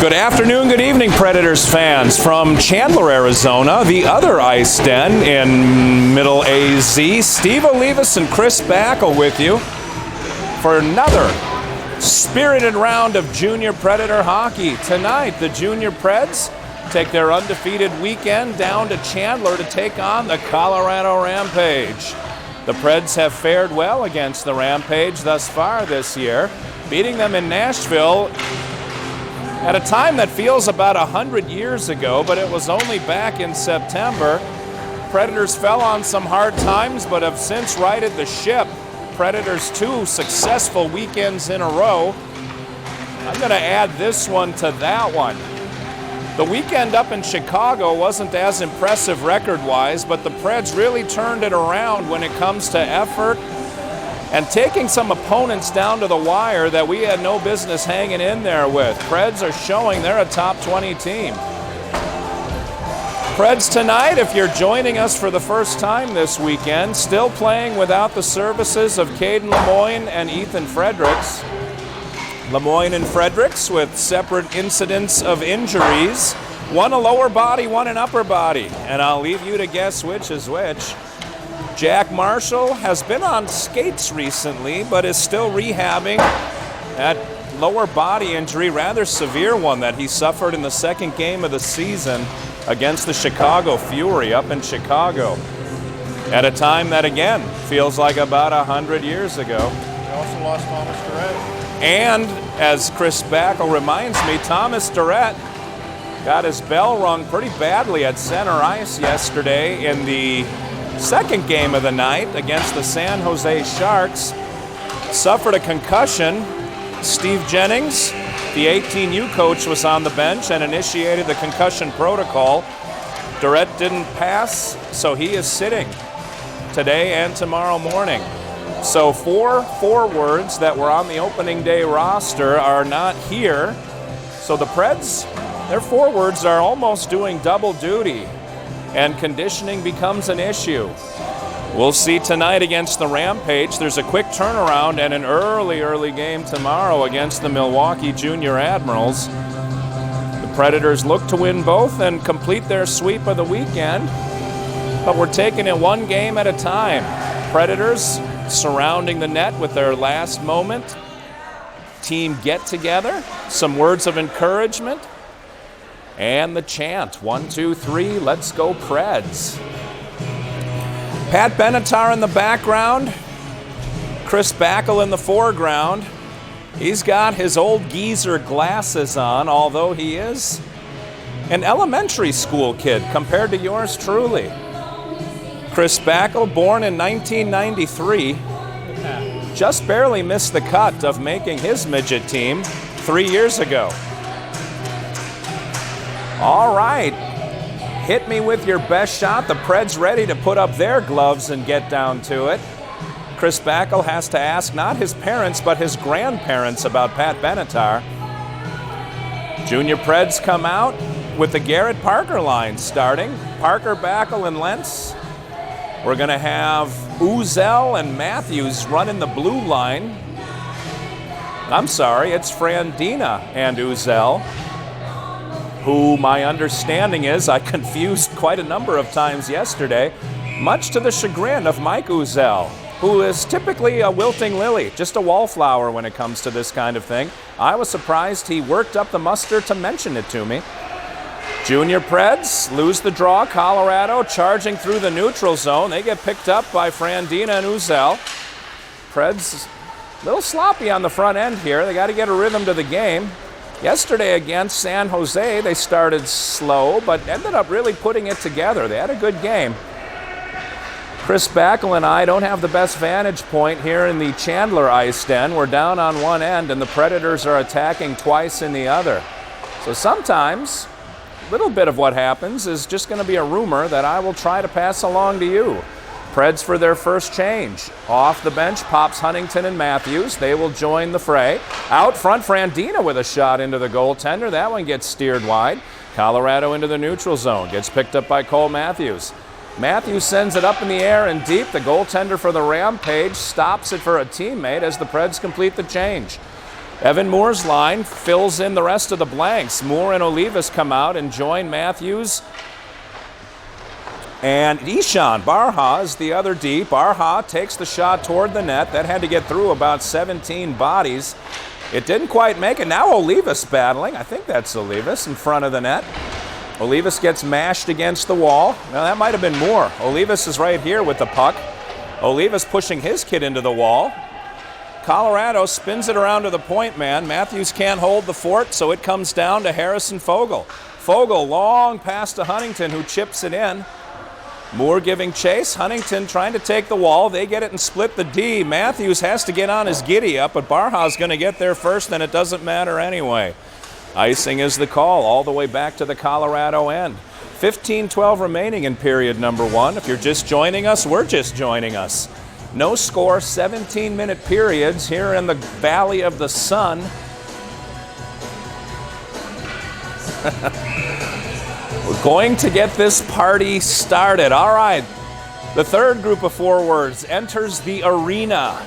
Good afternoon, good evening, Predators fans. From Chandler, Arizona, the other ice den in Middle AZ, Steve Olivas and Chris Backel with you for another spirited round of junior Predator hockey. Tonight, the junior Preds take their undefeated weekend down to Chandler to take on the Colorado Rampage. The Preds have fared well against the Rampage thus far this year, beating them in Nashville at a time that feels about 100 years ago, but it was only back in September. Predators fell on some hard times, but have since righted the ship. Predators 2 successful weekends in a row. I'm going to add this one to that one. The weekend up in Chicago wasn't as impressive record-wise, but the Preds really turned it around when it comes to effort and taking some opponents down to the wire that we had no business hanging in there with. Preds are showing they're a top 20 team. Preds tonight, if you're joining us for the first time this weekend, still playing without the services of Caden Lemoyne and Ethan Fredericks. Lemoyne and Fredericks with separate incidents of injuries. One a lower body, one an upper body. And I'll leave you to guess which is which. Jack Marshall has been on skates recently, but is still rehabbing that lower body injury, rather severe one that he suffered in the second game of the season against the Chicago Fury up in Chicago. At a time that, again, feels like about 100 years ago. We also lost Thomas Durrett. And, as Chris Backel reminds me, Thomas Durrett got his bell rung pretty badly at center ice yesterday in the second game of the night against the San Jose Sharks. Suffered a concussion. Steve Jennings, the 18U coach, was on the bench and initiated the concussion protocol. Durrett didn't pass, so he is sitting today and tomorrow morning. So 4 forwards that were on the opening day roster are not here. So the Preds, their forwards are almost doing double duty, and conditioning becomes an issue. We'll see tonight against the Rampage. There's a quick turnaround and an early game tomorrow against the Milwaukee Junior Admirals. The Predators look to win both and complete their sweep of the weekend, but we're taking it one game at a time. Predators surrounding the net with their last moment. Team get together, some words of encouragement, and the chant, 1, 2, 3, let's go Preds. Pat Benatar in the background, Chris Backel in the foreground. He's got his old geezer glasses on, although he is an elementary school kid compared to yours truly. Chris Backel, born in 1993, just barely missed the cut of making his midget team 3 years ago. All right, hit me with your best shot. The Preds ready to put up their gloves and get down to it. Chris Backel has to ask not his parents, but his grandparents about Pat Benatar. Junior Preds come out with the Garrett Parker line starting. Parker, Backel, and Lentz. We're going to have Uzel and Matthews running the blue line. I'm sorry, it's Frandina and Uzel, who my understanding is I confused quite a number of times yesterday, much to the chagrin of Mike Uzel, who is typically a wilting lily, just a wallflower when it comes to this kind of thing. I was surprised he worked up the muster to mention it to me. Junior Preds lose the draw. Colorado charging through the neutral zone. They get picked up by Frandina and Uzel. Preds a little sloppy on the front end here. They got to get a rhythm to the game. Yesterday against San Jose, they started slow, but ended up really putting it together. They had a good game. Chris Backel and I don't have the best vantage point here in the Chandler ice den. We're down on one end, and the Predators are attacking twice in the other. So sometimes, a little bit of what happens is just going to be a rumor that I will try to pass along to you. Preds for their first change. Off the bench pops Huntington and Matthews. They will join the fray. Out front, Frandina with a shot into the goaltender. That one gets steered wide. Colorado into the neutral zone. Gets picked up by Cole Matthews. Matthews sends it up in the air and deep. The goaltender for the Rampage stops it for a teammate as the Preds complete the change. Evan Moore's line fills in the rest of the blanks. Moore and Olivas come out and join Matthews. And Ishan Barha is the other D. Barha takes the shot toward the net. That had to get through about 17 bodies. It didn't quite make it. Now Olivas battling. I think that's Olivas in front of the net. Olivas gets mashed against the wall. Now that might have been Moore. Olivas is right here with the puck. Olivas pushing his kid into the wall. Colorado spins it around to the point man. Matthews can't hold the fort, so it comes down to Harrison Fogle. Fogle long pass to Huntington, who chips it in. Moore giving chase. Huntington trying to take the wall. They get it and split the D. Matthews has to get on his giddy-up, but Barha's going to get there first, and it doesn't matter anyway. Icing is the call all the way back to the Colorado end. 15-12 remaining in period number 1. If you're just joining us, we're just joining us. No score, 17-minute periods here in the Valley of the Sun. We're going to get this party started. All right, the third group of forwards enters the arena.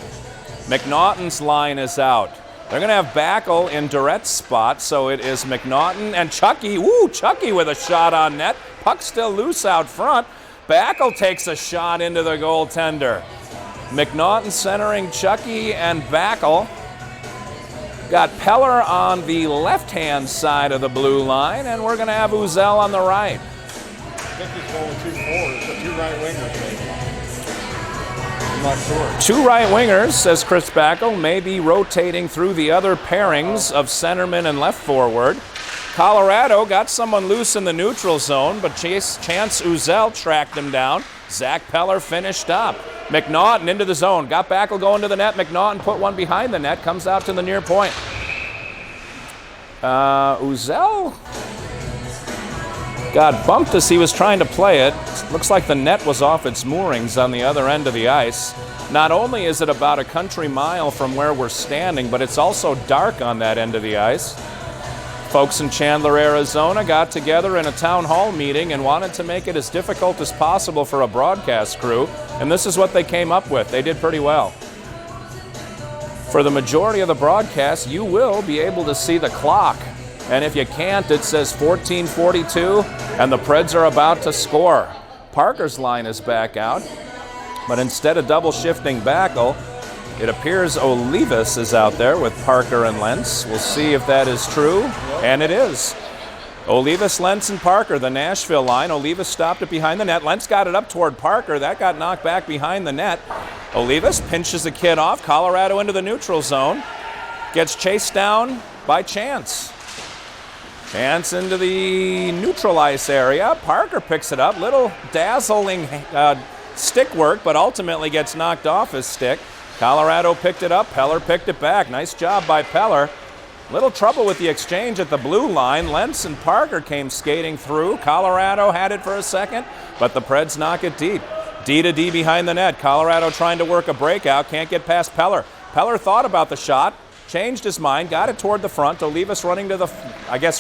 McNaughton's line is out. They're going to have Backel in Durette's spot, so it is McNaughton and Chucky. Woo, Chucky with a shot on net. Puck still loose out front. Backel takes a shot into the goaltender. McNaughton centering Chucky and Backel. Got Peller on the left-hand side of the blue line, and we're going to have Uzel on the right. I think he's going with 2 forwards, so 2 right wingers maybe. I'm not sure. 2 right wingers, says Chris Backel, may be rotating through the other pairings of centerman and left forward. Colorado got someone loose in the neutral zone, but Chance Uzel tracked him down. Zach Peller finished up. McNaughton into the zone. Got Backel going to the net. McNaughton put one behind the net. Comes out to the near point. Uzel got bumped as he was trying to play it. Looks like the net was off its moorings on the other end of the ice. Not only is it about a country mile from where we're standing, but it's also dark on that end of the ice. Folks in Chandler, Arizona got together in a town hall meeting and wanted to make it as difficult as possible for a broadcast crew, and this is what they came up with. They did pretty well. For the majority of the broadcast, you will be able to see the clock, and if you can't, it says 14:42, and the Preds are about to score. Parker's line is back out, but instead of double shifting Backel, it appears Olivas is out there with Parker and Lentz. We'll see if that is true, and it is. Olivas, Lentz, and Parker, the Nashville line. Olivas stopped it behind the net. Lentz got it up toward Parker. That got knocked back behind the net. Olivas pinches the kid off. Colorado into the neutral zone. Gets chased down by Chance. Chance into the neutral ice area. Parker picks it up. Little dazzling stick work, but ultimately gets knocked off his stick. Colorado picked it up. Peller picked it back. Nice job by Peller. Little trouble with the exchange at the blue line. Lentz and Parker came skating through. Colorado had it for a second, but the Preds knock it deep. D to D behind the net. Colorado trying to work a breakout. Can't get past Peller. Peller thought about the shot, changed his mind, got it toward the front. Olivas running to the,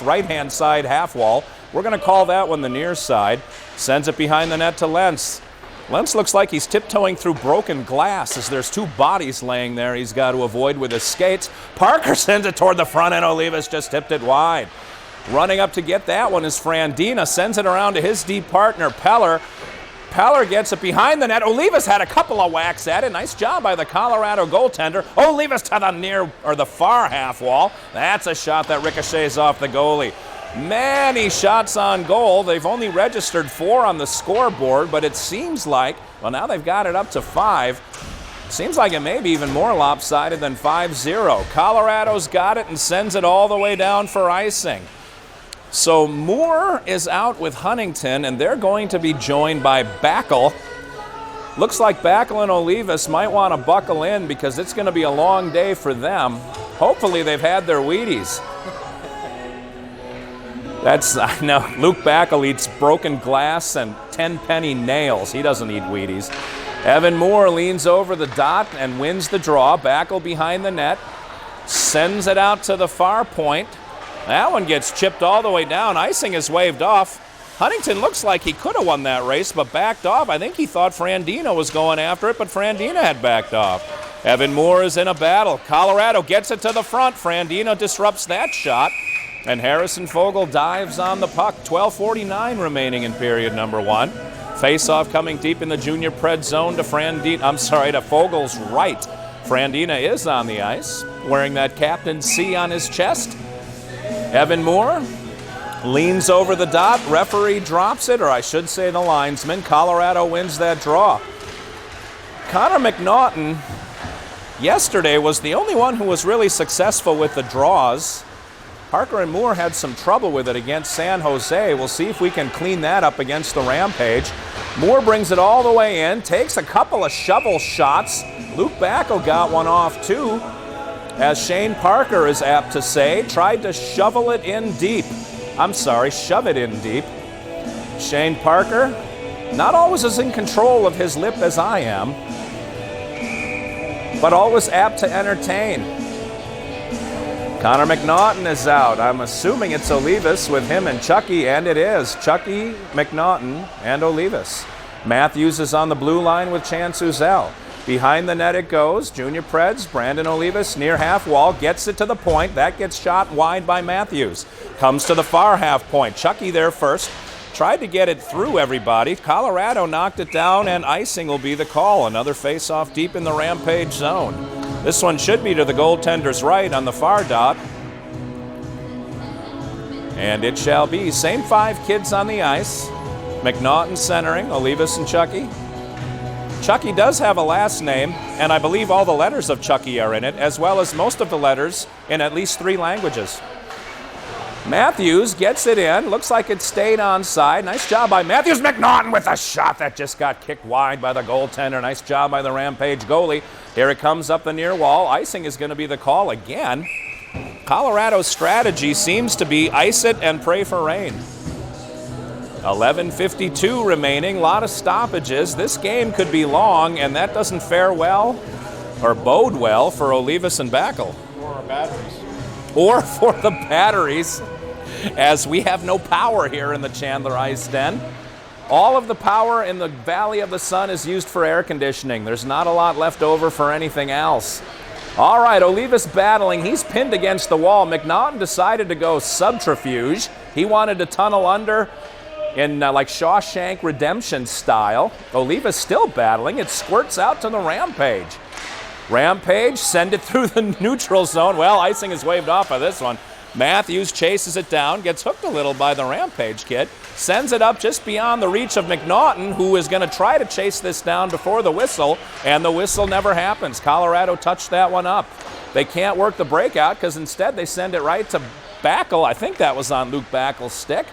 right-hand side half wall. We're going to call that one the near side. Sends it behind the net to Lentz. Lentz looks like he's tiptoeing through broken glass as there's 2 bodies laying there he's got to avoid with his skates. Parker sends it toward the front, and Olivas just tipped it wide. Running up to get that one is Frandina. Sends it around to his deep partner, Peller. Peller gets it behind the net. Olivas had a couple of whacks at it. Nice job by the Colorado goaltender. Olivas to the far half wall. That's a shot that ricochets off the goalie. Many shots on goal. They've only registered 4 on the scoreboard, but it seems like, well, now they've got it up to 5. Seems like it may be even more lopsided than 5-0. Colorado's got it and sends it all the way down for icing. So Moore is out with Huntington, and they're going to be joined by Backel. Looks like Backel and Olivas might want to buckle in because it's going to be a long day for them. Hopefully they've had their Wheaties. I know, Luke Backel eats broken glass and 10-penny nails. He doesn't eat Wheaties. Evan Moore leans over the dot and wins the draw. Backel behind the net. Sends it out to the far point. That one gets chipped all the way down. Icing is waved off. Huntington looks like he could have won that race, but backed off. I think he thought Frandina was going after it, but Frandina had backed off. Evan Moore is in a battle. Colorado gets it to the front. Frandina disrupts that shot. And Harrison Fogel dives on the puck. 12:49 remaining in period number 1. Face-off coming deep in the junior Pred zone to to Fogel's right. Frandina is on the ice, wearing that Captain C on his chest. Evan Moore leans over the dot. Referee drops it, or I should say the linesman. Colorado wins that draw. Connor McNaughton yesterday was the only one who was really successful with the draws. Parker and Moore had some trouble with it against San Jose. We'll see if we can clean that up against the Rampage. Moore brings it all the way in, takes a couple of shovel shots. Luke Backel got one off too. As Shane Parker is apt to say, tried to shove it in deep. Shane Parker, not always as in control of his lip as I am, but always apt to entertain. Connor McNaughton is out. I'm assuming it's Olivas with him and Chucky, and it is. Chucky, McNaughton, and Olivas. Matthews is on the blue line with Chance Uzel. Behind the net it goes. Junior Preds, Brandon Olivas near half wall, gets it to the point. That gets shot wide by Matthews. Comes to the far half point. Chucky there first. Tried to get it through everybody. Colorado knocked it down, and icing will be the call. Another face-off deep in the Rampage zone. This one should be to the goaltender's right on the far dot. And it shall be. Same 5 kids on the ice. McNaughton centering, Olivas and Chucky. Chucky does have a last name, and I believe all the letters of Chucky are in it, as well as most of the letters in at least 3 languages. Matthews gets it in. Looks like it stayed onside. Nice job by Matthews. McNaughton with a shot that just got kicked wide by the goaltender. Nice job by the Rampage goalie. Here it comes up the near wall. Icing is going to be the call again. Colorado's strategy seems to be ice it and pray for rain. 11:52 remaining. A lot of stoppages. This game could be long, and that doesn't fare well or bode well for Olivas and Backel. Or for the batteries, as we have no power here in the Chandler Ice Den. All of the power in the Valley of the Sun is used for air conditioning. There's not a lot left over for anything else. All right, Olivas battling. He's pinned against the wall. McNaughton decided to go subterfuge. He wanted to tunnel under in like Shawshank Redemption style. Olivas still battling. It squirts out to the Rampage. Rampage, send it through the neutral zone. Well, icing is waved off by this one. Matthews chases it down, gets hooked a little by the Rampage kid, sends it up just beyond the reach of McNaughton, who is going to try to chase this down before the whistle, and the whistle never happens. Colorado touched that one up. They can't work the breakout because instead they send it right to Backel. I think that was on Luke Backel's stick.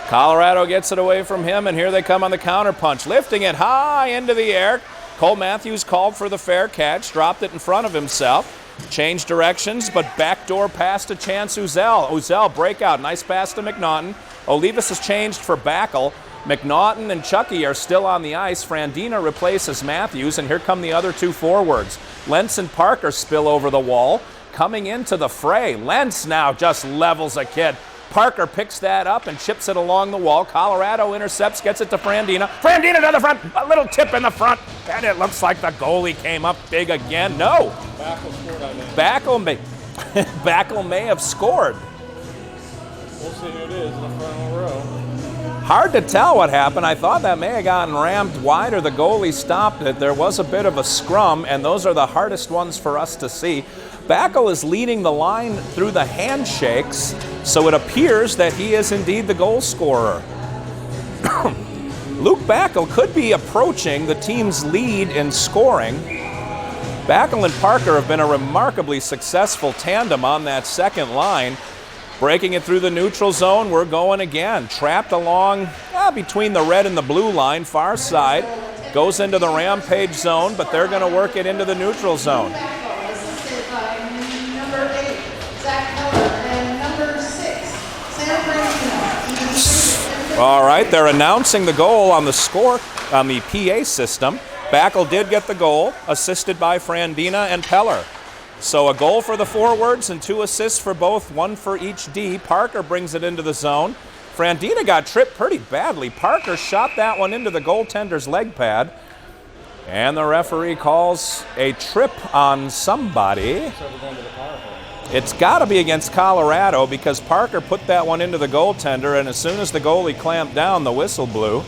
Colorado gets it away from him, and here they come on the counterpunch, lifting it high into the air. Cole Matthews called for the fair catch, dropped it in front of himself. Changed directions, but backdoor pass to Chance Uzel. Uzel breakout, nice pass to McNaughton. Olivas has changed for Backel. McNaughton and Chucky are still on the ice. Frandina replaces Matthews, and here come the other 2 forwards. Lentz and Parker spill over the wall. Coming into the fray, Lentz now just levels a kid. Parker picks that up and chips it along the wall. Colorado intercepts, gets it to Frandina. Frandina to the front, a little tip in the front, and it looks like the goalie came up big again. No. Backel scored, I think. Backel may have scored. We'll see who it is in the front row. Hard to tell what happened. I thought that may have gotten rammed wide or the goalie stopped it. There was a bit of a scrum, and those are the hardest ones for us to see. Backel is leading the line through the handshakes, so it appears that he is indeed the goal scorer. Luke Backel could be approaching the team's lead in scoring. Backel and Parker have been a remarkably successful tandem on that second line. Breaking it through the neutral zone, we're going again. Trapped along between the red and the blue line, far side. Goes into the Rampage zone, but they're going to work it into the neutral zone. All right, they're announcing the goal on the score on the PA system. Backel did get the goal, assisted by Frandina and Peller. So a goal for the forwards and 2 assists for both, 1 for each D. Parker brings it into the zone. Frandina got tripped pretty badly. Parker shot that one into the goaltender's leg pad. And the referee calls a trip on somebody. So we're going to the power play. It's got to be against Colorado because Parker put that one into the goaltender, and as soon as the goalie clamped down, the whistle blew.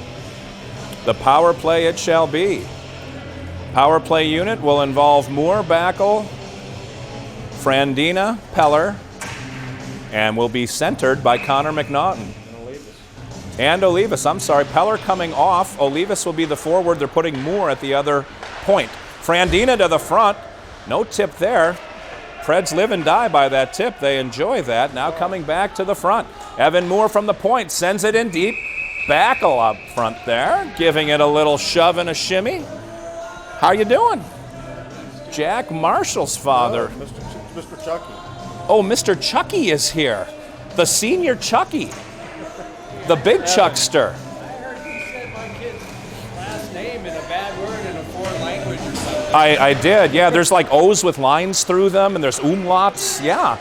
The power play it shall be. Power play unit will involve Moore, Backel, Frandina, Peller, and will be centered by Connor McNaughton. And Olivas. I'm sorry, Peller coming off. Olivas will be the forward. They're putting Moore at the other point. Frandina to the front. No tip there. Preds live and die by that tip. They enjoy that. Now coming back to the front. Evan Moore from the point sends it in deep. Backel up front there, giving it a little shove and a shimmy. How you doing? Jack Marshall's father. Mr. Chucky. Oh, Mr. Chucky is here. The senior Chucky. The big Chuckster. I heard you said my kid's last name in a bad word in a foreign language or something. I did, yeah. There's like O's with lines through them, and there's umlauts, yeah.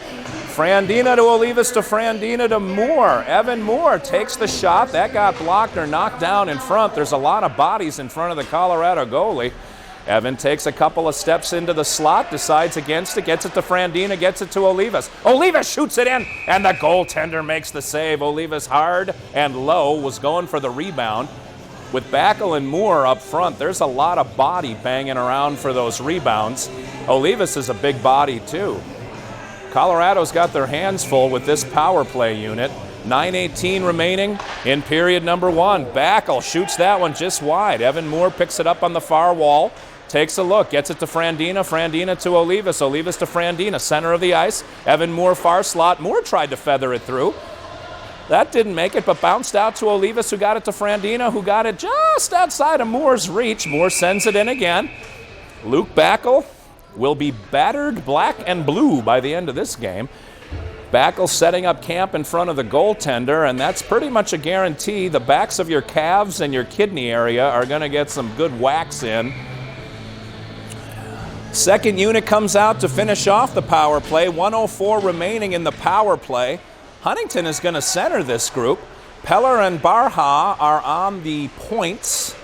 Frandina to Olivas to Frandina to Moore. Evan Moore takes the shot. That got blocked or knocked down in front. There's a lot of bodies in front of the Colorado goalie. Evan takes a couple of steps into the slot, decides against it, gets it to Frandina, gets it to Olivas. Olivas shoots it in, and the goaltender makes the save. Olivas hard and low was going for the rebound. With Backel and Moore up front, there's a lot of body banging around for those rebounds. Olivas is a big body too. Colorado's got their hands full with this power play unit. 9:18 remaining in period number one. Backel shoots that one just wide. Evan Moore picks it up on the far wall. Takes a look, gets it to Frandina, Frandina to Olivas, Olivas to Frandina, center of the ice. Evan Moore, far slot. Moore tried to feather it through. That didn't make it, but bounced out to Olivas, who got it to Frandina, who got it just outside of Moore's reach. Moore sends it in again. Luke Backel will be battered black and blue by the end of this game. Backel setting up camp in front of the goaltender, and that's pretty much a guarantee. The backs of your calves and your kidney area are going to get some good whacks in. Second unit comes out to finish off the power play. 1:04 remaining in the power play. Huntington is going to center this group. Peller and Barha are on the points.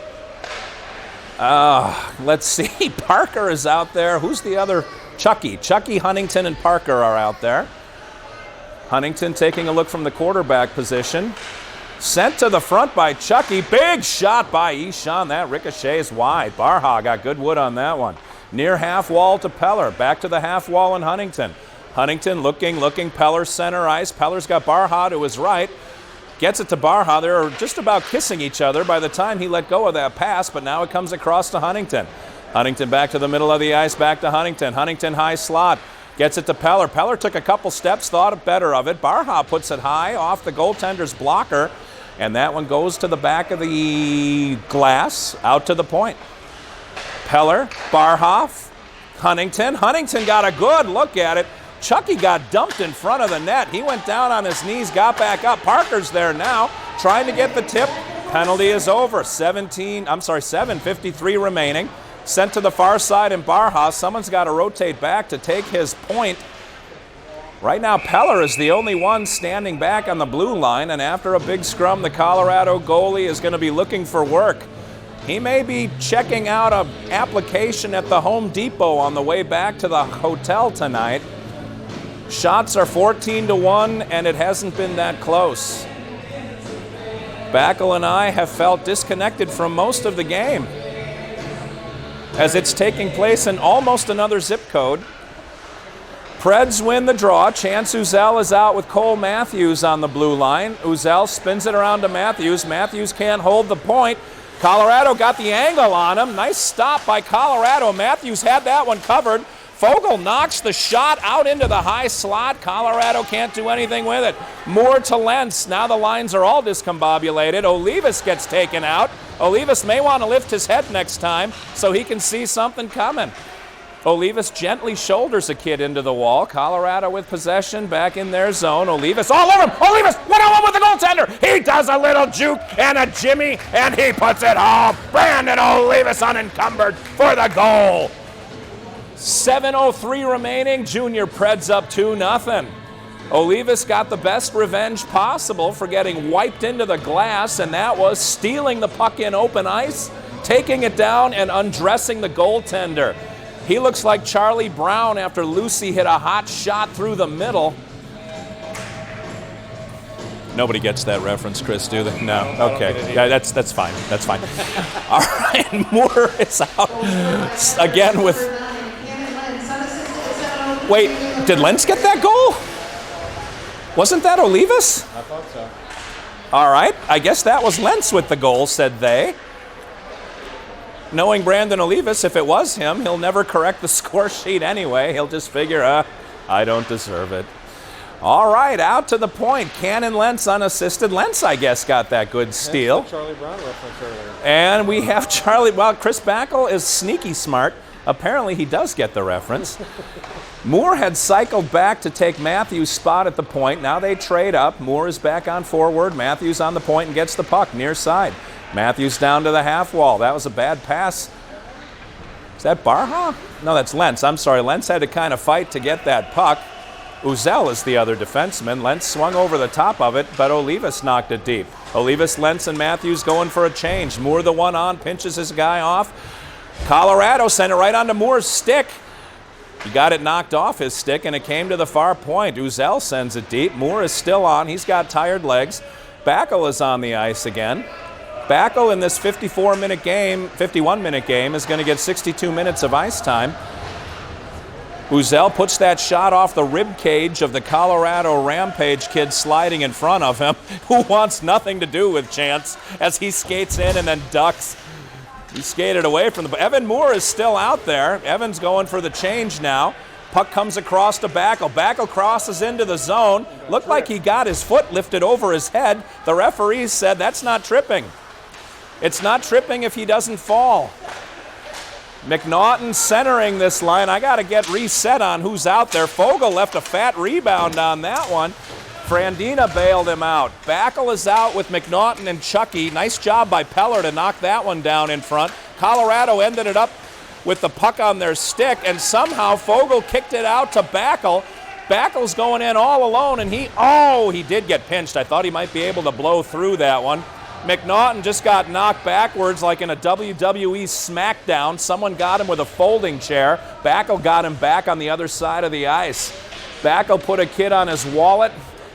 Let's see. Parker is out there. Who's the other? Chucky. Chucky, Huntington, and Parker are out there. Huntington taking a look from the quarterback position. Sent to the front by Chucky. Big shot by Ishan. That ricochets wide. Barha got good wood on that one. Near half wall to Peller. Back to the half wall in Huntington. Huntington looking. Peller center ice. Peller's got Barha to his right. Gets it to Barha. They're just about kissing each other by the time he let go of that pass, but now it comes across to Huntington. Huntington back to the middle of the ice, back to Huntington. Huntington high slot. Gets it to Peller. Peller took a couple steps, thought better of it. Barha puts it high off the goaltender's blocker, and that one goes to the back of the glass, out to the point. Peller, Barha, Huntington. Huntington got a good look at it. Chucky got dumped in front of the net. He went down on his knees, got back up. Parker's there now, trying to get the tip. Penalty is over. 7:53 remaining. Sent to the far side in Barha. Someone's got to rotate back to take his point. Right now, Peller is the only one standing back on the blue line, and after a big scrum, the Colorado goalie is going to be looking for work. He may be checking out an application at the Home Depot on the way back to the hotel tonight. Shots are 14-1, and it hasn't been that close. Backel and I have felt disconnected from most of the game, as it's taking place in almost another zip code. Preds win the draw. Chance Uzel is out with Cole Matthews on the blue line. Uzel spins it around to Matthews. Matthews can't hold the point. Colorado got the angle on him. Nice stop by Colorado. Matthews had that one covered. Fogle knocks the shot out into the high slot. Colorado can't do anything with it. Moore to Lentz. Now the lines are all discombobulated. Olivas gets taken out. Olivas may want to lift his head next time so he can see something coming. Olivas gently shoulders a kid into the wall. Colorado with possession, back in their zone. Olivas all over him. Olivas 1-on-1 with the goaltender. He does a little juke and a jimmy, and he puts it home. Brandon Olivas unencumbered for the goal. 7:03 remaining. Junior Preds up 2-0. Olivas got the best revenge possible for getting wiped into the glass, and that was stealing the puck in open ice, taking it down and undressing the goaltender. He looks like Charlie Brown after Lucy hit a hot shot through the middle. Nobody gets that reference, Chris, do they? No. Okay. Yeah, that's fine. That's fine. All right, Moore is out again with. Wait, did Lentz get that goal? Wasn't that Olivas? I thought so. All right, I guess that was Lentz with the goal, said they. Knowing Brandon Olivas, if it was him, he'll never correct the score sheet anyway. He'll just figure, I don't deserve it. All right, out to the point. Cannon Lentz unassisted. Lentz, I guess, got that good steal. Charlie Brown reference earlier. And we have Charlie. Well, Chris Backel is sneaky smart. Apparently, he does get the reference. Moore had cycled back to take Matthews' spot at the point. Now they trade up. Moore is back on forward. Matthews on the point and gets the puck near side. Matthews down to the half wall. That was a bad pass. Is that Barha? No, that's Lentz. I'm sorry. Lentz had to kind of fight to get that puck. Uzel is the other defenseman. Lentz swung over the top of it, but Olivas knocked it deep. Olivas, Lentz, and Matthews going for a change. Moore the one on, pinches his guy off. Colorado sent it right onto Moore's stick. He got it knocked off his stick, and it came to the far point. Uzel sends it deep. Moore is still on. He's got tired legs. Backel is on the ice again. Backel in this 51-minute game is going to get 62 minutes of ice time. Uzel puts that shot off the rib cage of the Colorado Rampage kid sliding in front of him, who wants nothing to do with Chance as he skates in and then ducks. He skated away from the... Evan Moore is still out there. Evan's going for the change now. Puck comes across to Backel. Backel crosses into the zone. Looked like he got his foot lifted over his head. The referees said that's not tripping. It's not tripping if he doesn't fall. McNaughton centering this line. I got to get reset on who's out there. Fogle left a fat rebound on that one. Frandina bailed him out. Backel is out with McNaughton and Chucky. Nice job by Peller to knock that one down in front. Colorado ended it up with the puck on their stick, and somehow Fogle kicked it out to Backel. Backel's going in all alone, and he did get pinched. I thought he might be able to blow through that one. McNaughton just got knocked backwards like in a WWE SmackDown. Someone got him with a folding chair. Backel got him back on the other side of the ice. Backel put a kid on his wallet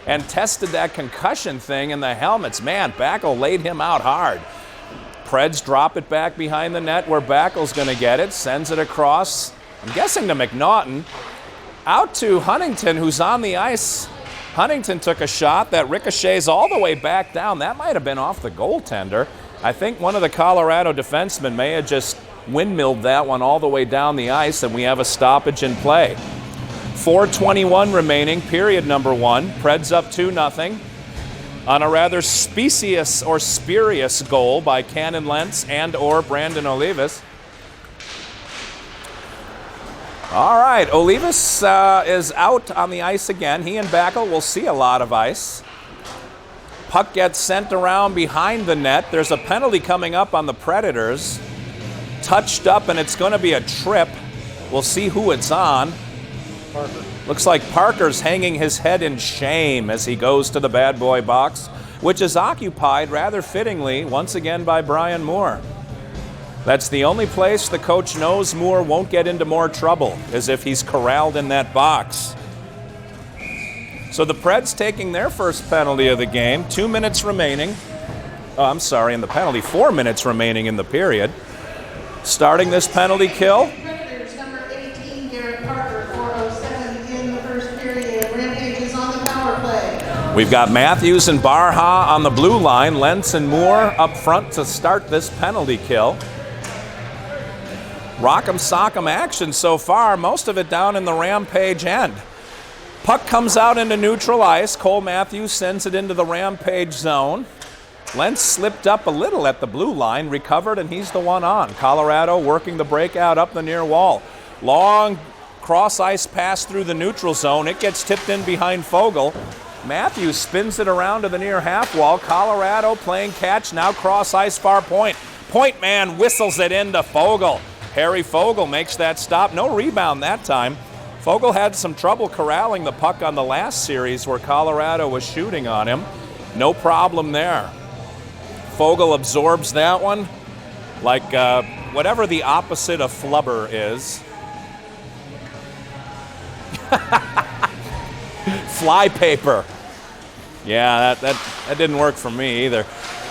and tested that concussion thing in the helmets. Man, Backel laid him out hard. Preds drop it back behind the net where Backel's going to get it. Sends it across, I'm guessing to McNaughton. Out to Huntington, who's on the ice. Huntington took a shot that ricochets all the way back down. That might have been off the goaltender. I think one of the Colorado defensemen may have just windmilled that one all the way down the ice, and we have a stoppage in play. 4:21 remaining, period number one. Preds up 2-0 on a rather specious or spurious goal by Cannon Lentz and or Brandon Olivas. All right, Olivas is out on the ice again. He and Backel will see a lot of ice. Puck gets sent around behind the net. There's a penalty coming up on the Predators. Touched up, and it's going to be a trip. We'll see who it's on. Parker. Looks like Parker's hanging his head in shame as he goes to the bad boy box, which is occupied rather fittingly once again by Brian Moore. That's the only place the coach knows Moore won't get into more trouble, as if he's corralled in that box. So the Preds taking their first penalty of the game. 2 minutes remaining. Oh, I'm sorry, in the penalty. 4 minutes remaining in the period. Starting this penalty kill. Predators, number 18, Garrett Parker, 4:07 in the first period. Rampage is on the power play. We've got Matthews and Barha on the blue line. Lentz and Moore up front to start this penalty kill. Rock'em sock'em action so far, most of it down in the Rampage end. Puck comes out into neutral ice. Cole Matthews sends it into the Rampage zone. Lentz slipped up a little at the blue line, recovered, and he's the one on. Colorado working the breakout up the near wall. Long cross ice pass through the neutral zone. It gets tipped in behind Fogle. Matthews spins it around to the near half wall. Colorado playing catch, now cross ice far point. Point man whistles it into Fogle. Harry Fogle makes that stop. No rebound that time. Fogle had some trouble corralling the puck on the last series where Colorado was shooting on him. No problem there. Fogle absorbs that one. Like whatever the opposite of flubber is. Flypaper. Yeah, that didn't work for me either.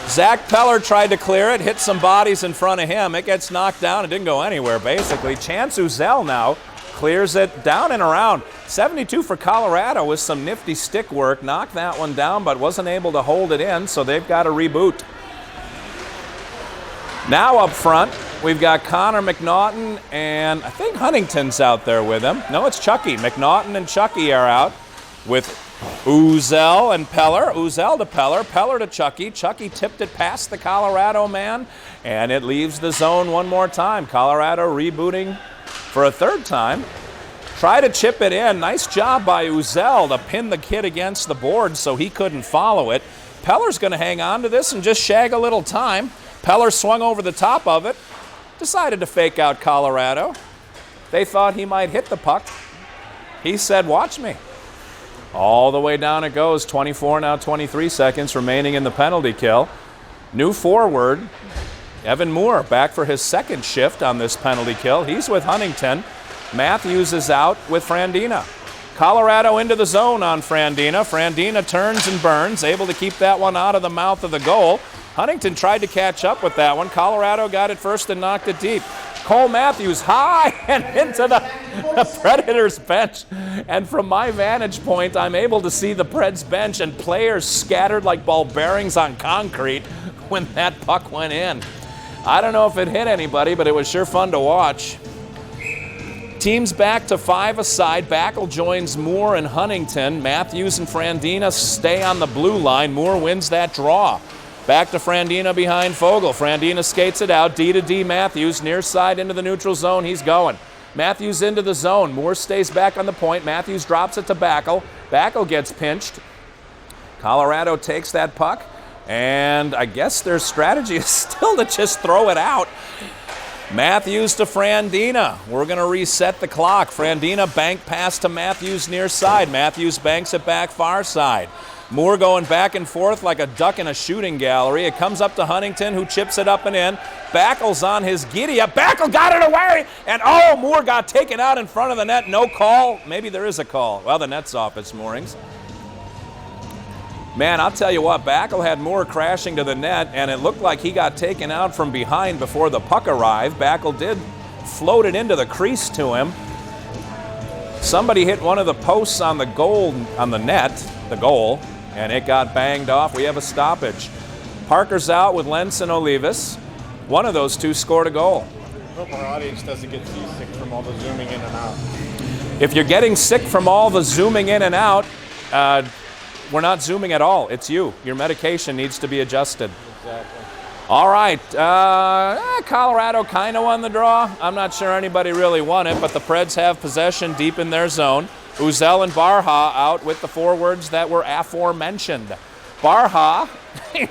Zach Peller tried to clear it, hit some bodies in front of him. It gets knocked down. It didn't go anywhere, basically. Chance Uzel now clears it down and around. 72 for Colorado with some nifty stick work. Knocked that one down, but wasn't able to hold it in, so they've got to reboot. Now up front, we've got Connor McNaughton, and I think Huntington's out there with him. No, it's Chucky. McNaughton and Chucky are out with Uzel and Peller. Uzel to Peller, Peller to Chucky. Chucky tipped it past the Colorado man, and it leaves the zone one more time. Colorado rebooting for a third time. Try to chip it in. Nice job by Uzel to pin the kid against the board so he couldn't follow it. Peller's going to hang on to this and just shag a little time. Peller swung over the top of it, decided to fake out Colorado. They thought he might hit the puck. He said, watch me. All the way down it goes, 24, now 23 seconds remaining in the penalty kill. New forward, Evan Moore, back for his second shift on this penalty kill. He's with Huntington. Matthews is out with Frandina. Colorado into the zone on Frandina. Frandina turns and burns, able to keep that one out of the mouth of the goal. Huntington tried to catch up with that one. Colorado got it first and knocked it deep. Cole Matthews high and into the Predators bench. And from my vantage point, I'm able to see the Preds bench and players scattered like ball bearings on concrete when that puck went in. I don't know if it hit anybody, but it was sure fun to watch. Teams back to 5 aside. Backel joins Moore and Huntington. Matthews and Frandina stay on the blue line. Moore wins that draw. Back to Frandina behind Fogle. Frandina skates it out. D to D Matthews. Near side into the neutral zone. He's going. Matthews into the zone. Moore stays back on the point. Matthews drops it to Backel. Backel gets pinched. Colorado takes that puck. And I guess their strategy is still to just throw it out. Matthews to Frandina. We're going to reset the clock. Frandina bank pass to Matthews near side. Matthews banks it back far side. Moore going back and forth like a duck in a shooting gallery. It comes up to Huntington, who chips it up and in. Backel's on his giddy-up. Backel got it away, and Moore got taken out in front of the net. No call. Maybe there is a call. Well, the net's off its moorings. Man, I'll tell you what, Backel had Moore crashing to the net, and it looked like he got taken out from behind before the puck arrived. Backel did float it into the crease to him. Somebody hit one of the posts on the goal, on the net, the goal, and it got banged off. We have a stoppage. Parker's out with Lenz and Olivas. One of those two scored a goal. I hope our audience doesn't get seasick from all the zooming in and out. If you're getting sick from all the zooming in and out, we're not zooming at all. It's you. Your medication needs to be adjusted. Exactly. All right. Colorado kind of won the draw. I'm not sure anybody really won it, but the Preds have possession deep in their zone. Uzel and Barha out with the forwards that were aforementioned. Barha,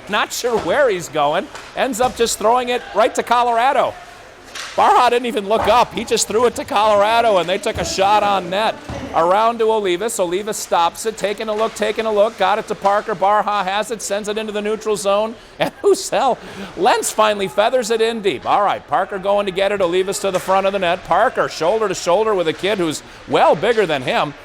not sure where he's going, ends up just throwing it right to Colorado. Barha didn't even look up. He just threw it to Colorado, and they took a shot on net. Around to Olivas. Olivas stops it, taking a look, got it to Parker. Barha has it, sends it into the neutral zone, and Uzel, Lentz finally feathers it in deep. All right, Parker going to get it. Olivas to the front of the net. Parker shoulder to shoulder with a kid who's well bigger than him.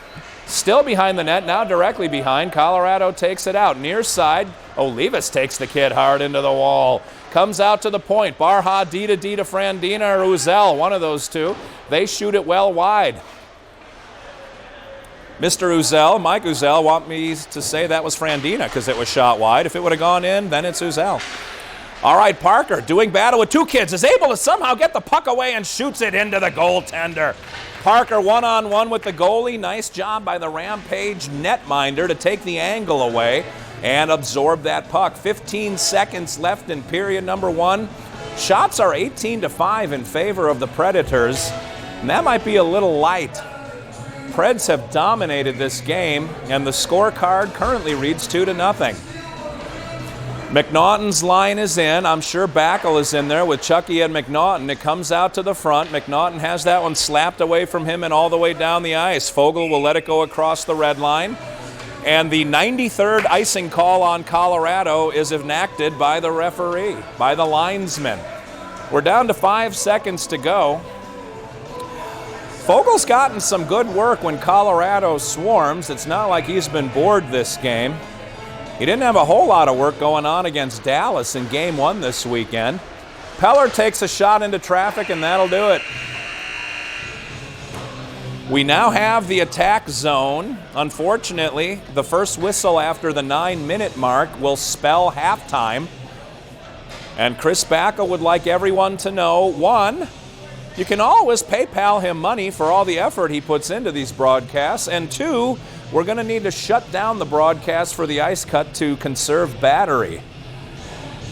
Still behind the net, now directly behind. Colorado takes it out. Near side, Olivas takes the kid hard into the wall. Comes out to the point. Barha D to Frandina or Uzel, one of those two. They shoot it well wide. Mr. Uzel, Mike Uzel, want me to say that was Frandina because it was shot wide. If it would have gone in, then it's Uzel. All right, Parker, doing battle with two kids, is able to somehow get the puck away and shoots it into the goaltender. Parker one-on-one with the goalie. Nice job by the Rampage netminder to take the angle away and absorb that puck. 15 seconds left in period number 1. Shots are 18-5 in favor of the Predators, and that might be a little light. Preds have dominated this game, and the scorecard currently reads 2-0. McNaughton's line is in. I'm sure Backel is in there with Chucky and McNaughton. It comes out to the front. McNaughton has that one slapped away from him and all the way down the ice. Fogle will let it go across the red line. And the 93rd icing call on Colorado is enacted by the referee, by the linesman. We're down to 5 seconds to go. Fogel's gotten some good work when Colorado swarms. It's not like he's been bored this game. He didn't have a whole lot of work going on against Dallas in Game 1 this weekend. Peller takes a shot into traffic, and that'll do it. We now have the attack zone. Unfortunately, the first whistle after the 9-minute mark will spell halftime. And Chris Backel would like everyone to know, one, you can always PayPal him money for all the effort he puts into these broadcasts. And two, we're going to need to shut down the broadcast for the ice cut to conserve battery.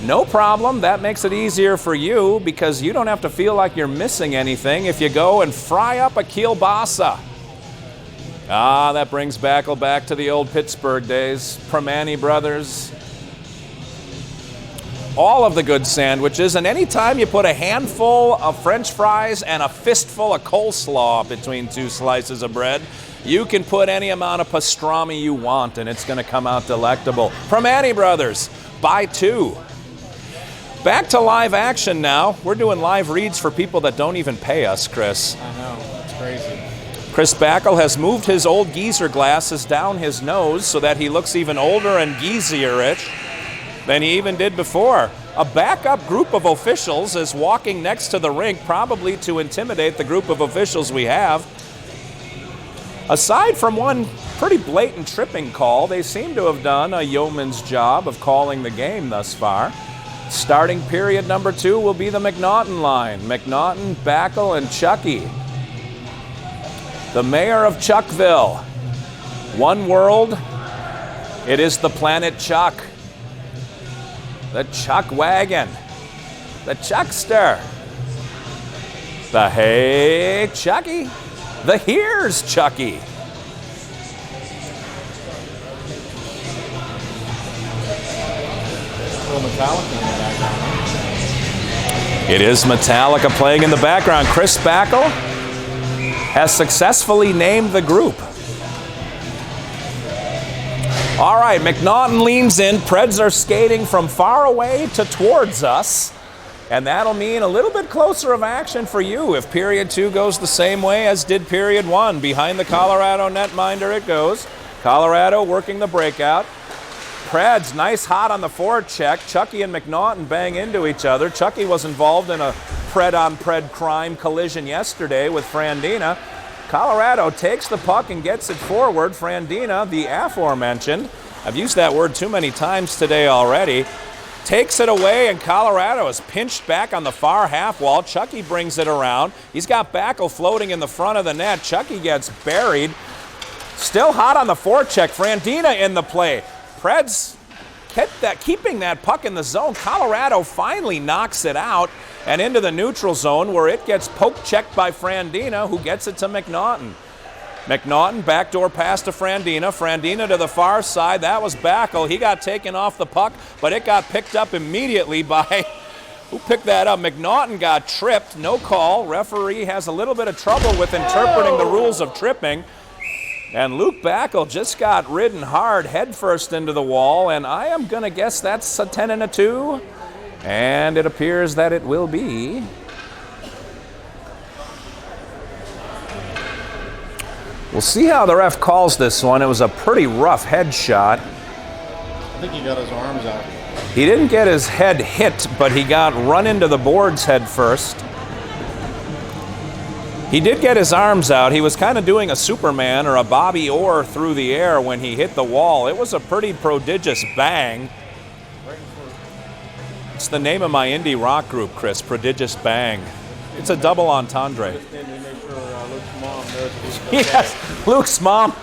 No problem. That makes it easier for you because you don't have to feel like you're missing anything if you go and fry up a kielbasa. Ah, that brings Backel back to the old Pittsburgh days. Primanti Brothers. All of the good sandwiches, and anytime you put a handful of French fries and a fistful of coleslaw between two slices of bread, you can put any amount of pastrami you want, and it's going to come out delectable. Primanti Brothers, buy two. Back to live action now. We're doing live reads for people that don't even pay us, Chris. I know, it's crazy. Chris Backel has moved his old geezer glasses down his nose so that he looks even older and geezier-ish than he even did before. A backup group of officials is walking next to the rink, probably to intimidate the group of officials we have. Aside from one pretty blatant tripping call, they seem to have done a yeoman's job of calling the game thus far. Starting period number 2 will be the McNaughton line. McNaughton, Backel, and Chucky. The mayor of Chuckville. One world, it is the planet Chuck. The Chuck Wagon, the Chuckster, the Hey Chucky, the Here's Chucky. Metallica in the background. It is Metallica playing in the background. Chris Backel has successfully named the group. All right, McNaughton leans in. Preds are skating from far away to towards us. And that'll mean a little bit closer of action for you if period 2 goes the same way as did period 1. Behind the Colorado netminder it goes. Colorado working the breakout. Preds, nice hot on the forward check. Chucky and McNaughton bang into each other. Chucky was involved in a Pred-on-Pred crime collision yesterday with Frandina. Colorado takes the puck and gets it forward. Frandina, the aforementioned, I've used that word too many times today already, takes it away, and Colorado is pinched back on the far half wall. Chucky brings it around. He's got Backel floating in the front of the net. Chucky gets buried. Still hot on the forecheck. Frandina in the play. Preds keeping that puck in the zone. Colorado finally knocks it out and into the neutral zone where it gets poke-checked by Frandina, who gets it to McNaughton. McNaughton, backdoor pass to Frandina. Frandina to the far side. That was Backel. He got taken off the puck, but it got picked up immediately by... Who picked that up? McNaughton got tripped. No call. Referee has a little bit of trouble with interpreting the rules of tripping. And Luke Backel just got ridden hard headfirst into the wall, and I am going to guess that's a 10 and a 2. And it appears that it will be. We'll see how the ref calls this one. It was a pretty rough head shot. I think he got his arms out. He didn't get his head hit, but he got run into the boards head first. He did get his arms out. He was kind of doing a Superman or a Bobby Orr through the air when he hit the wall. It was a pretty prodigious bang. It's the name of my indie rock group, Chris, Prodigious Bang. It's a double entendre. Yes, Luke's mom.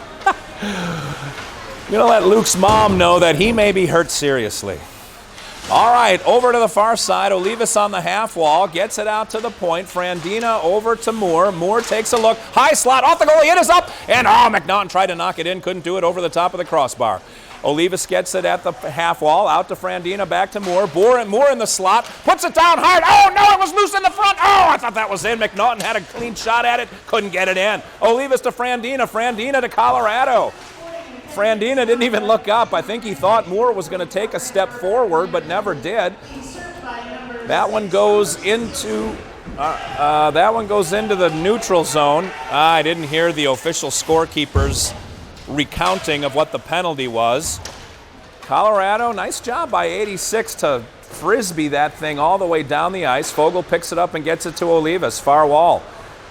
You're going to let Luke's mom know that he may be hurt seriously. All right, over to the far side. Olivas on the half wall, gets it out to the point. Frandina over to Moore. Moore takes a look. High slot, off the goalie, it is up. And McNaughton tried to knock it in, couldn't do it over the top of the crossbar. Olivas gets it at the half wall, out to Frandina, back to Moore. Moore in the slot, puts it down hard. Oh, no, it was loose in the front. Oh, I thought that was in. McNaughton had a clean shot at it, couldn't get it in. Olivas to Frandina, Frandina to Colorado. Frandina didn't even look up. I think he thought Moore was going to take a step forward, but never did. That one goes into the neutral zone. I didn't hear the official scorekeeper's recounting of what the penalty was. Colorado, nice job by 86 to frisbee that thing all the way down the ice. Fogle picks it up and gets it to Olivas, far wall.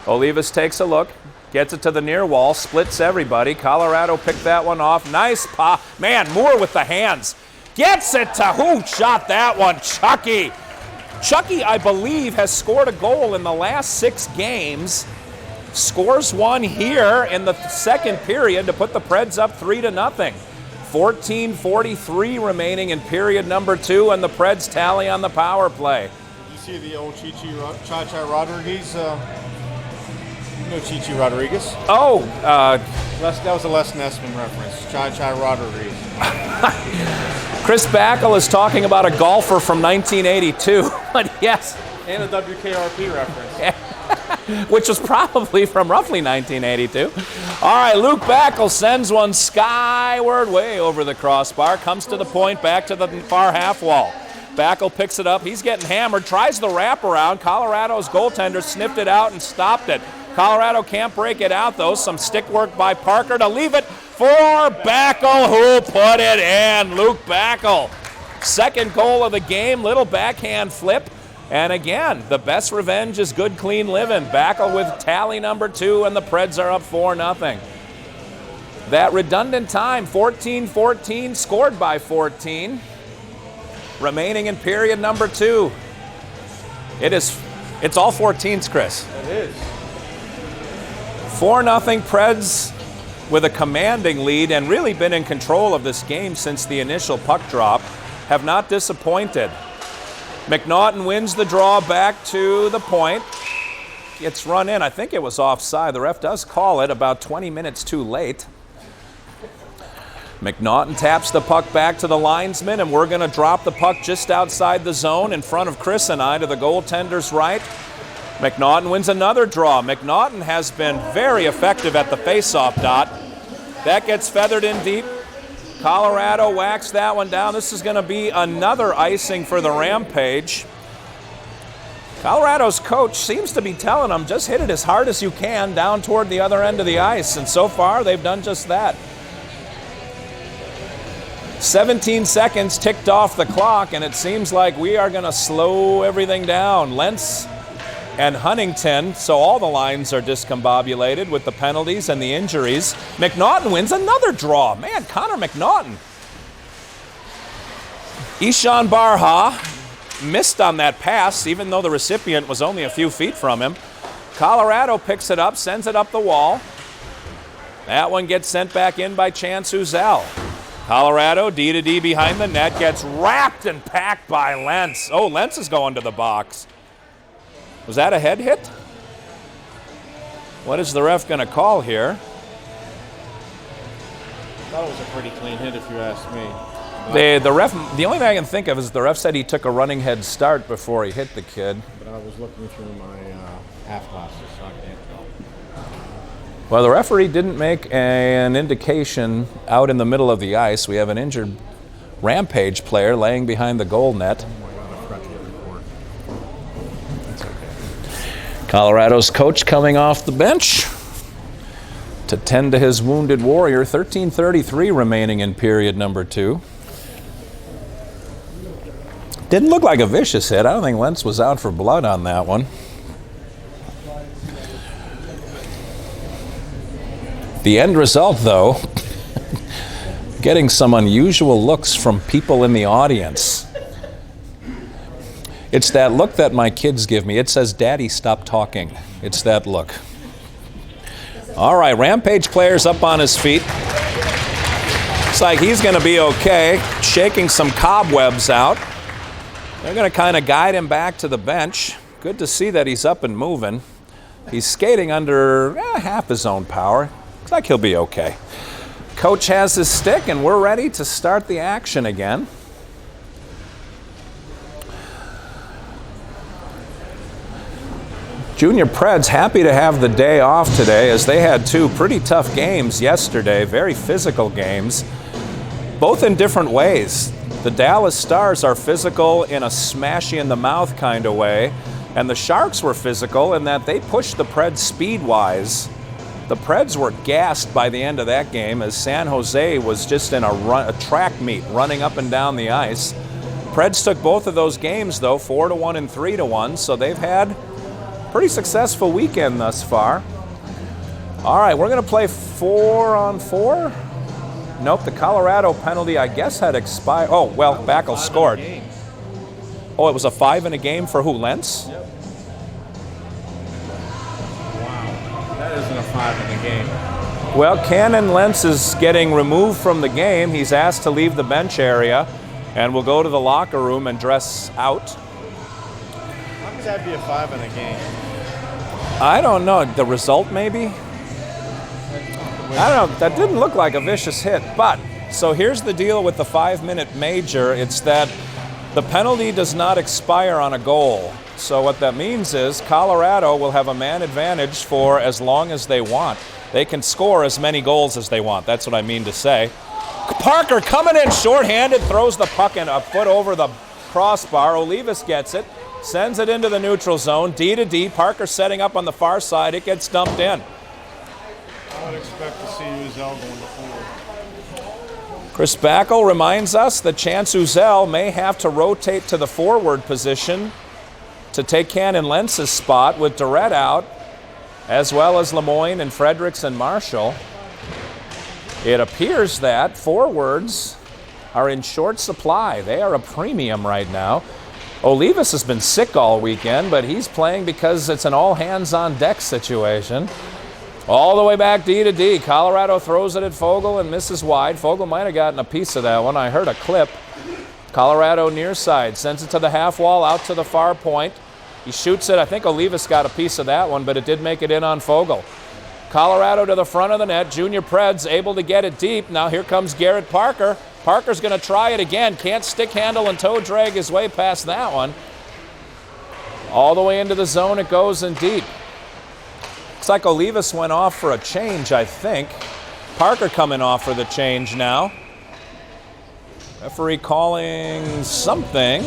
Olivas takes a look, gets it to the near wall, splits everybody. Colorado picked that one off. Nice pop. Man, Moore with the hands. Gets it to who shot that one? Chucky. Chucky, I believe, has scored a goal in the last 6 games. Scores one here in the second period to put the Preds up 3-0. 14:43 remaining in period number 2, and the Preds tally on the power play. Did you see the old Cha-Cha Rodriguez? No, Chichi Rodriguez. Oh, that was a Les Nessman reference. Cha-Cha Rodriguez. Chris Backel is talking about a golfer from 1982, but yes. And a WKRP reference. Which was probably from roughly 1982. All right, Luke Backel sends one skyward way over the crossbar, comes to the point, back to the far half wall. Backel picks it up. He's getting hammered, tries the wraparound. Colorado's goaltender sniffed it out and stopped it. Colorado can't break it out, though. Some stick work by Parker to leave it for Backel, who put it in. Luke Backel. Second goal of the game, little backhand flip. And again, the best revenge is good, clean living. Backel with tally number 2, and the Preds are up 4-0. That redundant time, 14-14, scored by 14. Remaining in period number 2. It's all 14s, Chris. It is. 4-0 Preds with a commanding lead and really been in control of this game since the initial puck drop. Have not disappointed. McNaughton wins the draw back to the point. Gets run in. I think it was offside. The ref does call it about 20 minutes too late. McNaughton taps the puck back to the linesman, and we're going to drop the puck just outside the zone in front of Chris and I to the goaltender's right. McNaughton wins another draw. McNaughton has been very effective at the faceoff dot. That gets feathered in deep. Colorado whacks that one down. This is going to be another icing for the Rampage. Colorado's coach seems to be telling them, just hit it as hard as you can down toward the other end of the ice, and so far they've done just that. 17 seconds ticked off the clock, and it seems like we are going to slow everything down. Lentz and Huntington, so all the lines are discombobulated with the penalties and the injuries. McNaughton wins another draw. Man, Connor McNaughton. Ishan Barha missed on that pass, even though the recipient was only a few feet from him. Colorado picks it up, sends it up the wall. That one gets sent back in by Chance Uzel. Colorado, D-to-D behind the net, gets wrapped and packed by Lentz. Oh, Lentz is going to the box. Was that a head hit? What is the ref going to call here? I thought it was a pretty clean hit, if you ask me. The ref. The only thing I can think of is the ref said he took a running head start before he hit the kid. But I was looking through my half glasses, so I can't tell. Well, the referee didn't make an indication out in the middle of the ice. We have an injured Rampage player laying behind the goal net. Colorado's coach coming off the bench to tend to his wounded warrior. 13:33 remaining in period number 2. Didn't look like a vicious hit. I don't think Lentz was out for blood on that one. The end result, though, getting some unusual looks from people in the audience. It's that look that my kids give me. It says, "Daddy, stop talking." It's that look. All right, Rampage player's up on his feet. Looks like he's going to be okay, shaking some cobwebs out. They're going to kind of guide him back to the bench. Good to see that he's up and moving. He's skating under half his own power. Looks like he'll be okay. Coach has his stick, and we're ready to start the action again. Junior Preds happy to have the day off today, as they had 2 pretty tough games yesterday, very physical games, both in different ways. The Dallas Stars are physical in a smash-you-in-the-mouth kind of way, and the Sharks were physical in that they pushed the Preds speed-wise. The Preds were gassed by the end of that game as San Jose was just in a track meet, running up and down the ice. Preds took both of those games, though, 4-1 and 3-1, so they've had a pretty successful weekend thus far. All right, we're going to play 4-on-4. Nope, the Colorado penalty, I guess, had expired. Oh, well, Backel scored. Oh, it was a 5 in a game for who, Lentz? Yep. Wow, that isn't a 5 in a game. Well, Cannon Lentz is getting removed from the game. He's asked to leave the bench area and will go to the locker room and dress out. How could that be a 5 in a game? I don't know. The result, maybe? I don't know. That didn't look like a vicious hit. But, so here's the deal with the 5-minute major. It's that the penalty does not expire on a goal. So what that means is Colorado will have a man advantage for as long as they want. They can score as many goals as they want. That's what I mean to say. Parker coming in shorthanded, throws the puck in a foot over the crossbar. Olivas gets it, sends it into the neutral zone. D to D. Parker setting up on the far side. It gets dumped in. I would expect to see Uzel going to forward. Chris Backel reminds us that Chance Uzel may have to rotate to the forward position to take Cannon Lentz's spot with Durrett out, as well as Lemoyne and Fredericks and Marshall. It appears that forwards are in short supply. They are a premium right now. Olivas has been sick all weekend, but he's playing because it's an all-hands-on-deck situation. All the way back D to D. Colorado throws it at Fogle and misses wide. Fogle might have gotten a piece of that one. I heard a clip. Colorado near side. Sends it to the half wall, out to the far point. He shoots it. I think Olivas got a piece of that one, but it did make it in on Fogle. Colorado to the front of the net. Junior Preds able to get it deep. Now here comes Garrett Parker. Parker's going to try it again. Can't stick handle and toe drag his way past that one. All the way into the zone it goes and deep. Looks like Olivas went off for a change, I think. Parker coming off for the change now. Referee calling something.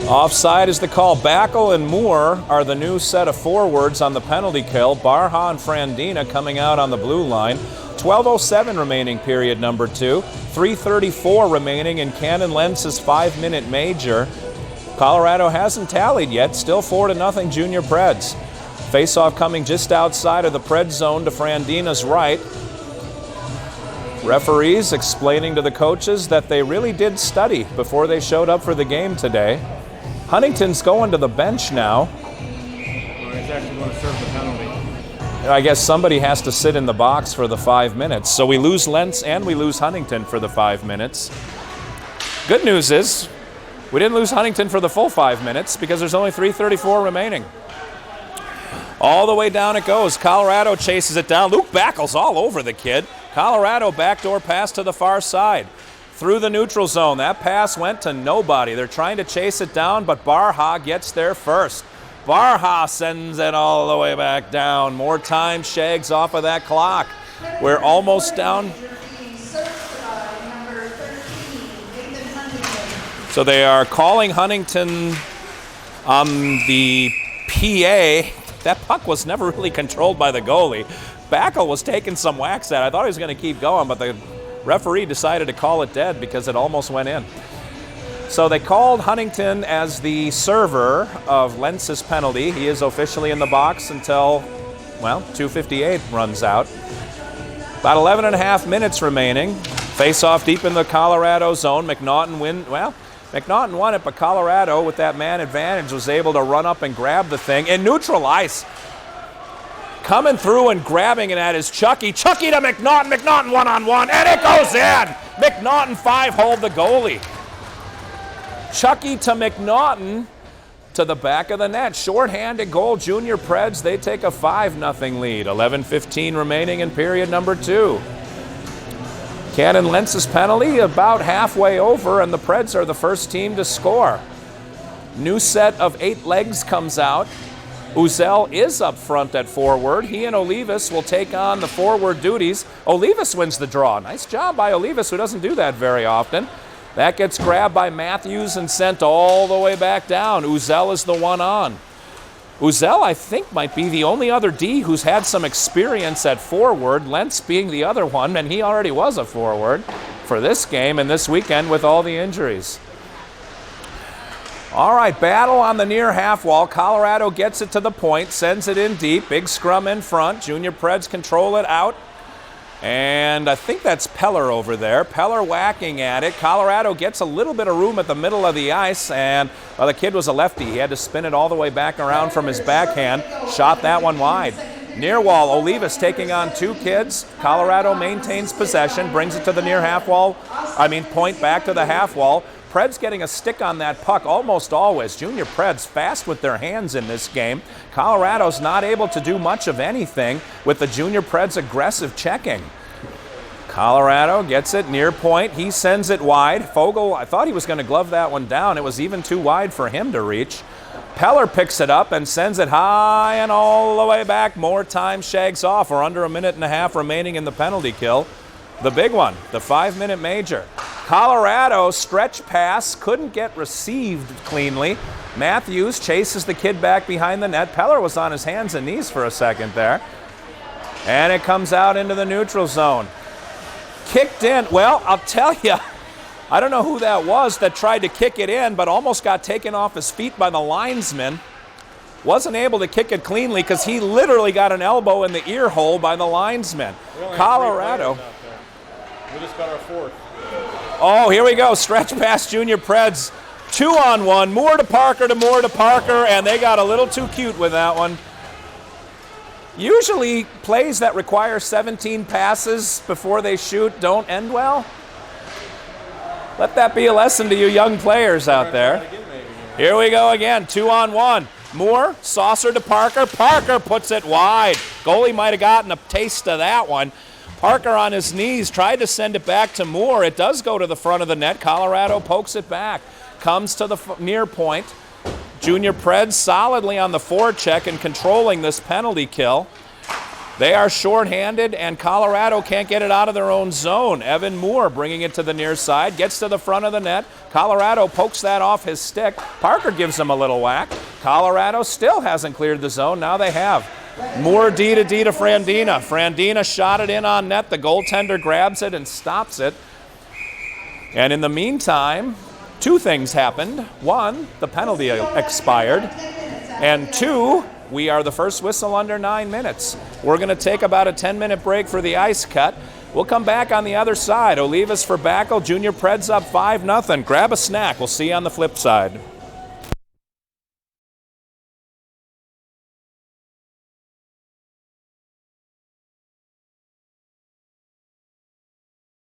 Offside is the call. Backel and Moore are the new set of forwards on the penalty kill. Barha and Frandina coming out on the blue line. 12:07 remaining period number 2. 3:34 remaining in Cannon Lentz's 5-minute major. Colorado hasn't tallied yet. Still 4-0 Junior Preds. Faceoff coming just outside of the Preds zone to Frandina's right. Referees explaining to the coaches that they really did study before they showed up for the game today. Huntington's going to the bench now. He's actually going to serve the penalty. I guess somebody has to sit in the box for the 5 minutes. So we lose Lentz and we lose Huntington for the 5 minutes. Good news is we didn't lose Huntington for the full 5 minutes because there's only 3:34 remaining. All the way down it goes. Colorado chases it down. Luke Backel's all over the kid. Colorado backdoor pass to the far side. Through the neutral zone. That pass went to nobody. They're trying to chase it down, but Barha gets there first. Barha sends it all the way back down. More time shags off of that clock. We're almost down. So they are calling Huntington on the PA. That puck was never really controlled by the goalie. Backel was taking some whacks at it. I thought he was going to keep going, but the referee decided to call it dead because it almost went in. So they called Huntington as the server of Lentz's penalty. He is officially in the box until, well, 2:58 runs out. About 11 and a half minutes remaining. Face-off deep in the Colorado zone. McNaughton McNaughton won it, but Colorado, with that man advantage, was able to run up and grab the thing. In neutral ice, coming through and grabbing it at is Chucky. Chucky to McNaughton. McNaughton one-on-one, and it goes in. McNaughton 5-hold the goalie. Chucky to McNaughton to the back of the net. Short-handed goal, Junior Preds. They take a 5-0 lead. 11:15 remaining in period number 2. Cannon Lentz's penalty about halfway over, and the Preds are the first team to score. New set of 8 legs comes out. Uzel is up front at forward. He and Olivas will take on the forward duties. Olivas wins the draw. Nice job by Olivas, who doesn't do that very often. That gets grabbed by Matthews and sent all the way back down. Uzel is the one on. Uzel, I think, might be the only other D who's had some experience at forward, Lentz being the other one, and he already was a forward for this game and this weekend with all the injuries. All right, battle on the near half wall. Colorado gets it to the point, sends it in deep. Big scrum in front. Junior Preds control it out. And I think that's Peller over there. Peller whacking at it. Colorado gets a little bit of room at the middle of the ice, and well, the kid was a lefty. He had to spin it all the way back around from his backhand. Shot that one wide. Near wall, Olivas taking on two kids. Colorado maintains possession, brings it to the near half wall. Point back to the half wall. Preds getting a stick on that puck almost always. Junior Preds fast with their hands in this game. Colorado's not able to do much of anything with the Junior Preds aggressive checking. Colorado gets it near point. He sends it wide. Fogle, I thought he was going to glove that one down. It was even too wide for him to reach. Peller picks it up and sends it high and all the way back. More time shags off. We're under a minute and a half remaining in the penalty kill. The big one, the 5-minute major. Colorado stretch pass, couldn't get received cleanly. Matthews chases the kid back behind the net. Peller was on his hands and knees for a second there. And it comes out into the neutral zone. Kicked in. Well, I'll tell you, I don't know who that was that tried to kick it in, but almost got taken off his feet by the linesman. Wasn't able to kick it cleanly because he literally got an elbow in the ear hole by the linesman. Colorado. We just got our fourth. Oh, here we go. Stretch pass Junior Preds. 2-on-1. Moore to Parker to Moore to Parker, and they got a little too cute with that one. Usually plays that require 17 passes before they shoot don't end well. Let that be a lesson to you young players out there. Here we go again. 2-on-1. Moore, saucer to Parker. Parker puts it wide. Goalie might have gotten a taste of that one. Parker on his knees tried to send it back to Moore. It does go to the front of the net. Colorado pokes it back. Comes to the near point. Junior Preds solidly on the forecheck and controlling this penalty kill. They are shorthanded, and Colorado can't get it out of their own zone. Evan Moore bringing it to the near side, gets to the front of the net. Colorado pokes that off his stick. Parker gives him a little whack. Colorado still hasn't cleared the zone. Now they have. Moore D to Frandina. Frandina shot it in on net. The goaltender grabs it and stops it. And in the meantime, two things happened. One, the penalty expired. And two, we are the first whistle under 9 minutes. We're going to take about a 10-minute break for the ice cut. We'll come back on the other side. Olivas for Backel. Junior Preds up 5-0. Grab a snack. We'll see you on the flip side.